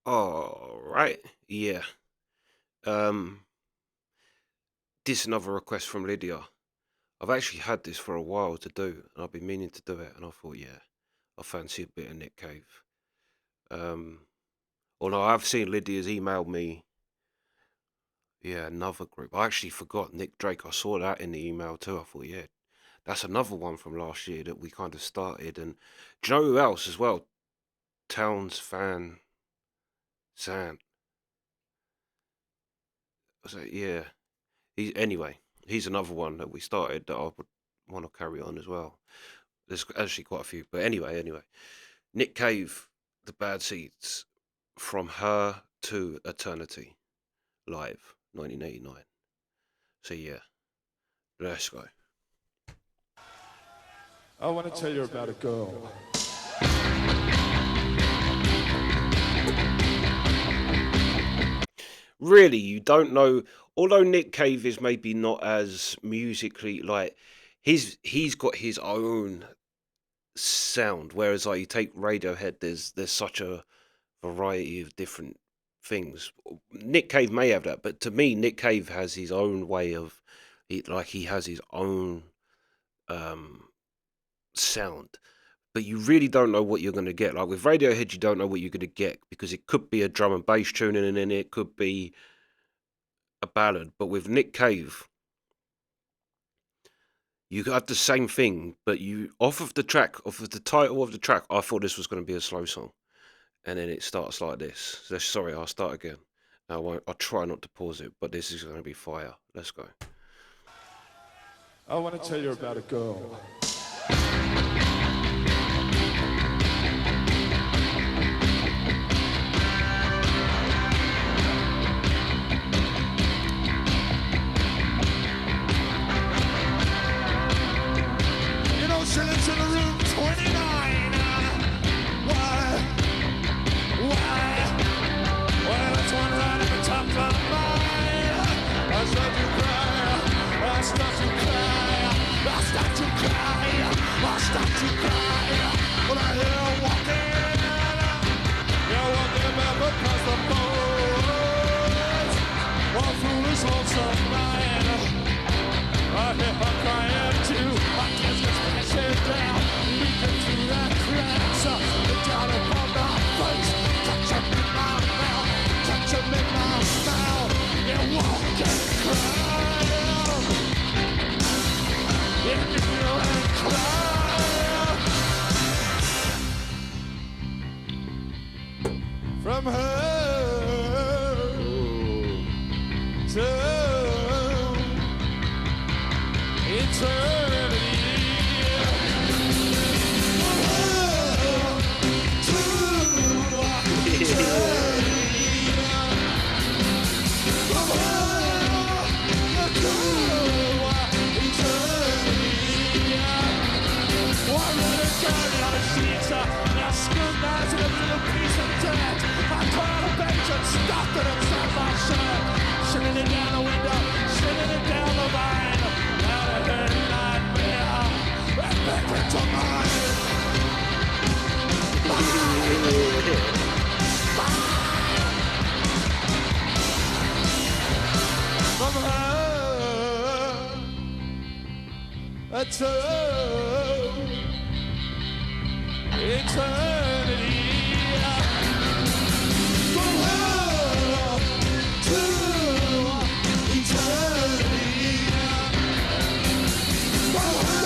All right. Yeah. Um, this is another request from Lydia. I've actually had this for a while to do, and I've been meaning to do it, and I thought, yeah, I fancy a bit of Nick Cave. Um, although I've seen Lydia's emailed me, yeah, another group. I actually forgot Nick Drake. I saw that in the email too. I thought, yeah, that's another one from last year that we kind of started. And do you know who else as well? Towns fan San. So yeah, anyway. He's another one that we started that I would want to carry on as well. There's actually quite a few, but anyway. Nick Cave, The Bad Seeds, From Her to Eternity, live, 1989. So yeah, let's go. I want to tell you about a girl. Really, you don't know. Although Nick Cave is maybe not as musically like he's got his own sound. Whereas like you take Radiohead, there's such a variety of different things. Nick Cave may have that, but to me, Nick Cave has his own way of he has his own um sound. But you really don't know what you're going to get. Like with Radiohead, you don't know what you're going to get because it could be a drum and bass tune and then it could be a ballad. But with Nick Cave, you got the same thing, but you off of the title of the track, I thought this was going to be a slow song, and then it starts like this. So, sorry, I'll start again. I won't. I'll try not to pause it, but this is going to be fire. Let's go. I want to tell you about a girl. You know, she lives in a room 29. Why? Well, it's one right at the top of my mind. I start to cry. I start to cry. I start to cry. I start to cry. When I hear her walking, you're walking barefoot across the boat. All through this lonesome night. I hear her crying too. My tears get splashing down, leaking through the cracks. Down upon my face, touch 'em in my mouth, touch 'em in my mouth. You walk and cry, you kneel and cry. From her to eternity. Stuffed it inside my shirt, shooting it down the window, shooting it down the vine. Out of her nightmare, and back into mine. From her to eternity. From her to eternity. From her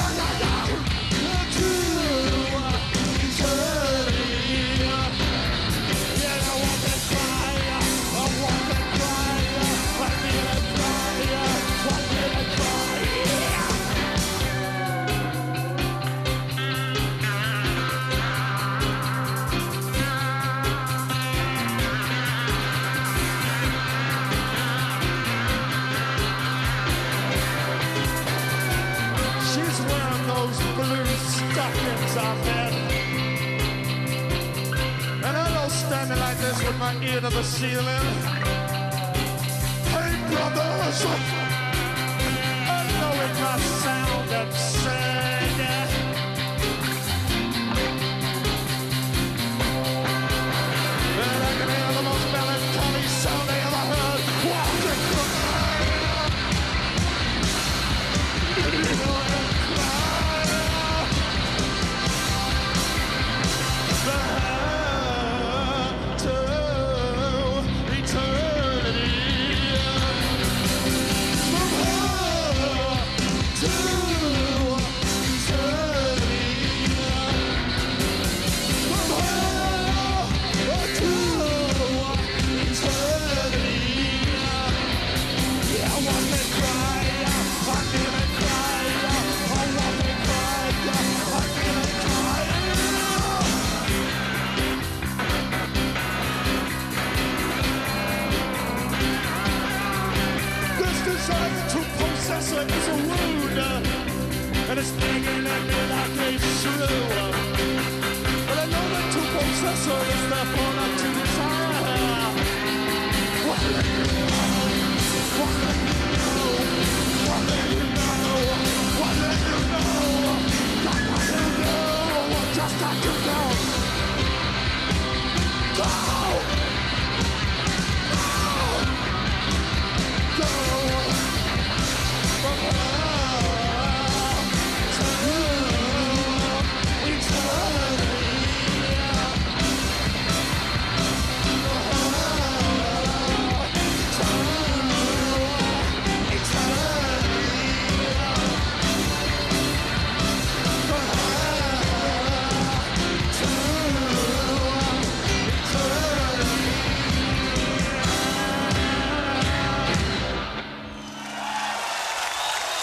to eternity. Yeah, I want to cry. I want to cry. I need to cry. I need to cry. She's wearing those blue stockings I met. And I don't standing like this with my ear to the ceiling. Hey brothers, I know it must sound absurd, but I can hear them all. so is therefore not to desire. What let you know? What let you know? What let you know? What let you know? God, what let you know? Just got to go. Go! Go! From hell to eternity.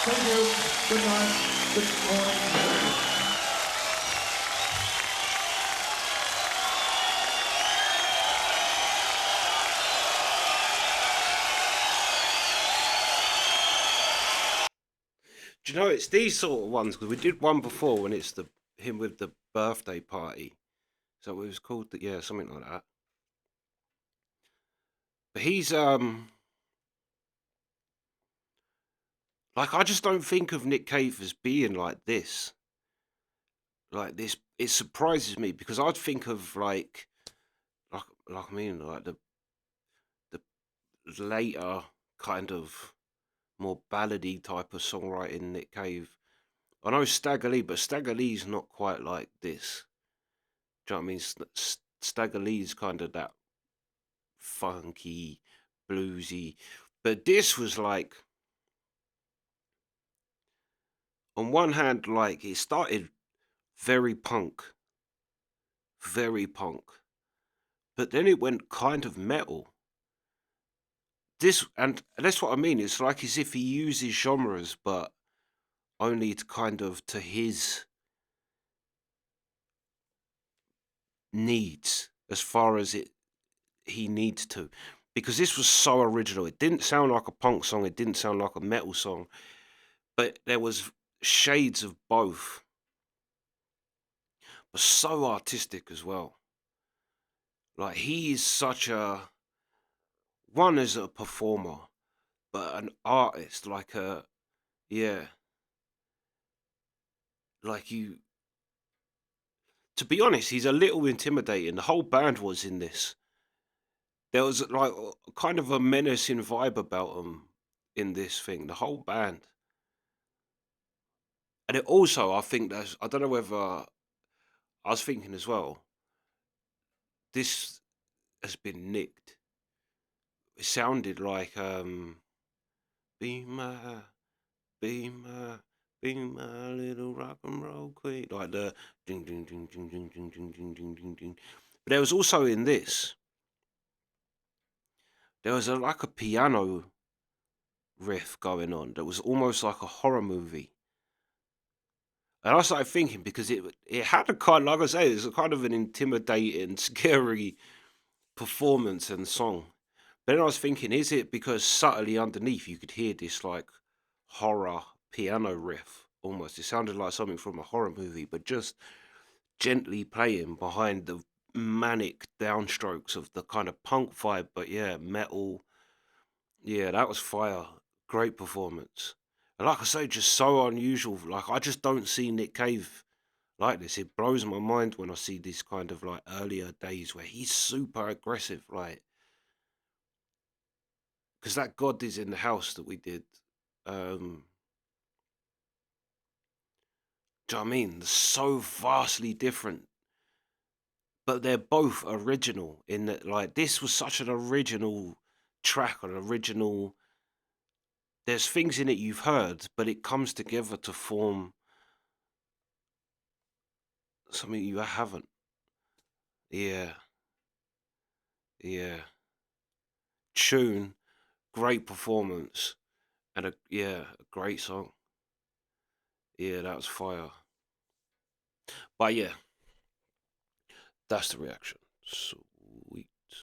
Thank you. Good night. Good morning. Do you know it's these sort of ones because we did one before when it's the him with the birthday party. So it was called yeah, something like that. But he's like I just don't think of Nick Cave as being like this. Like this, it surprises me because I'd think of like I mean like the later kind of more ballady type of songwriting Nick Cave. I know Stagger Lee, but Stagger Lee's not quite like this. Do you know what I mean? Stagger Lee's kind of that funky, bluesy, but this was like on one hand, like it started very punk, but then it went kind of metal. This and that's what I mean. It's like as if he uses genres, but only to kind of to his needs as far as it he needs to. Because this was so original. It didn't sound like a punk song, it didn't sound like a metal song, but there was shades of both. But so artistic as well. Like he is such a one as a performer, but an artist, like a yeah, like you to be honest, he's a little intimidating. The whole band was in this. There was like kind of a menacing vibe about him in this thing, the whole band. And it also, I think that's, I don't know whether I was thinking as well, this has been nicked. It sounded like, be my, be my, be my little rock and roll queen. Like the ding, ding, ding, ding, ding, ding, ding, ding, ding, ding, ding. But there was also in this, there was like a piano riff going on that was almost like a horror movie. And I started thinking because it had a kind, like I say, it's a kind of an intimidating, scary performance and song. But then I was thinking, is it because subtly underneath you could hear this like horror piano riff almost? It sounded like something from a horror movie, but just gently playing behind the manic downstrokes of the kind of punk vibe. But yeah, metal. Yeah, that was fire. Great performance. And like I say, just so unusual. Like I just don't see Nick Cave like this. It blows my mind when I see this kind of like earlier days where he's super aggressive, like because that God is in the house that we did. Do you know what I mean? They're so vastly different, but they're both original in that. Like this was such an original track, an original. There's things in it you've heard, but it comes together to form something you haven't. Yeah, yeah. Tune, great performance, and a great song. Yeah, that was fire. But yeah, that's the reaction. So